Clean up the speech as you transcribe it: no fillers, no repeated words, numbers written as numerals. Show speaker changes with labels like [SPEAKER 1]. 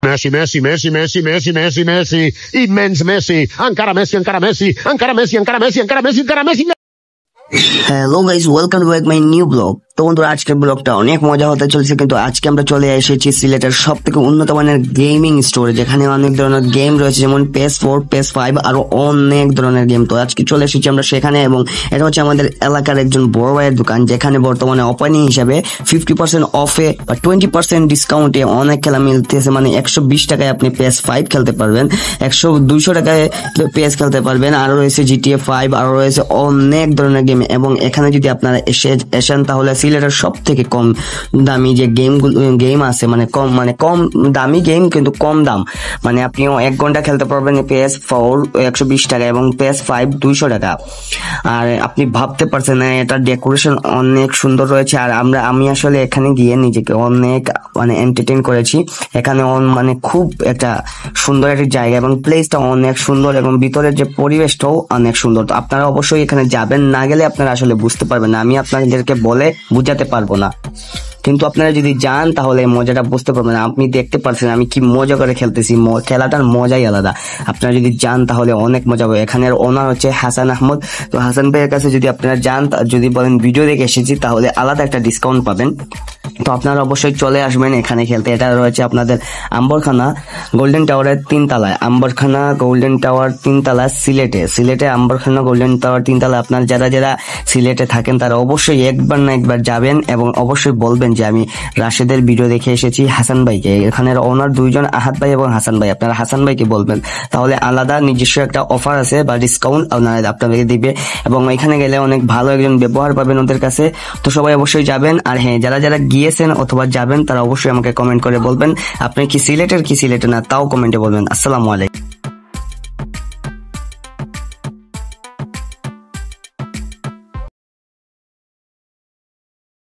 [SPEAKER 1] Messi, Messi, Messi, Messi, Messi, Messi, Messi, immens Messi, encara Messi, encara Messi, encara Messi, encara Messi, encara Messi, encara Messi.
[SPEAKER 2] Hello guys, welcome to my new blog. তো বন্ধুরা, আজকের ব্লগটা অনেক মজা হতে চলেছে, কিন্তু আজকে আমরা চলে এসেছি সিলেটের সব থেকে উন্নত মানের গেমিং স্টোরে, যেখানে অনেক ধরনের গেম রয়েছে, যেমন PS4, PS5 আরো অনেক ধরনের গেম। তো আজকে চলে এসেছি আমরা সেখানে, এবং এটা হচ্ছে আমাদের এলাকার একজন বড় ভাইয়ের দোকান, যেখানে বর্তমানে ওপেনিং হিসাবে 50% অফে বা 20% ডিসকাউন্টে অনেক খেলা মিলতেছে। মানে 120 টাকায় আপনি PS5 খেলতে পারবেন, 200 টাকায় PS খেলতে পারবেন, আরো রয়েছে GTA 5, আরো রয়েছে অনেক ধরনের গেম। এবং এখানে যদি আপনারা এসেন তাহলে সিলেটের সব থেকে কম দামি যে গেম আছে, মানে কম দামি গেম কিন্তু কম দাম, মানে আপনি 1 ঘন্টা খেলতে পারবেন PS4 120 টাকা এবং PS5 200 টাকা। আর আপনি ভাবতে পারছেন না, এটা ডেকোরেশন অনেক সুন্দর রয়েছে। আর আমি আসলে এখানে গিয়ে নিজেকে অনেক এন্টারটেইন করেছি। এখানে মানে খুব একটা সুন্দর একটা জায়গা, এবং প্লেসটা অনেক সুন্দর, এবং ভিতরের যে পরিবেশটাও অনেক সুন্দর। তো আপনারা অবশ্যই এখানে যাবেন, না গেলে আপনারা আসলে বুঝতে পারবেন না, আমি আপনাদেরকে বলে বুঝাতে পারবো না। কিন্তু আপনারা যদি যান তাহলে মজাটা বুঝতে পারবেন। আপনি দেখতে পাচ্ছেন আমি কি মজা করে খেলতেছি, খেলাটার মজাই আলাদা। আপনারা যদি যান তাহলে অনেক মজা হবে। এখানের ওনার হচ্ছে হাসান আহমদ। তো হাসান ভাইয়ের কাছে যদি আপনারা যান, যদি বলেন ভিডিও দেখে এসেছি, তাহলে আলাদা একটা ডিসকাউন্ট পাবেন। তো আপনারা অবশ্যই চলে আসবেন এখানে খেলতে। এটা রয়েছে আপনাদের আম্বরখানা গোল্ডেন টাওয়ারের 3 তলায়, আম্বরখানা গোল্ডেন টাওয়ার 3 তলা, সিলেটে আম্বরখানা গোল্ডেন টাওয়ার 3 তলা। আপনার যারা সিলেটে থাকেন তারা অবশ্যই একবার না একবার যাবেন, এবং অবশ্যই বলবেন যে আমি রাশেদের ভিডিও দেখে এসেছি হাসান ভাইকে। এখানের ওনার 2 জন, আহাদ ভাই এবং হাসান ভাই। আপনারা হাসান ভাইকে বলবেন, তাহলে আলাদা নিজস্ব একটা অফার আছে বা ডিসকাউন্ট আপনাদেরকে দিবে, এবং এখানে গেলে অনেক ভালো একজন ব্যবহার পাবেন ওদের কাছে। তো সবাই অবশ্যই যাবেন। আর হ্যাঁ, যারা গিয়েছেন অথবা যাবেন তারা অবশ্যই আমাকে কমেন্ট করে বলবেন আপনি কি সিলেটের কি সিলেটে না, তাও কমেন্টে বলবেন। আসসালামু আলাইকুম।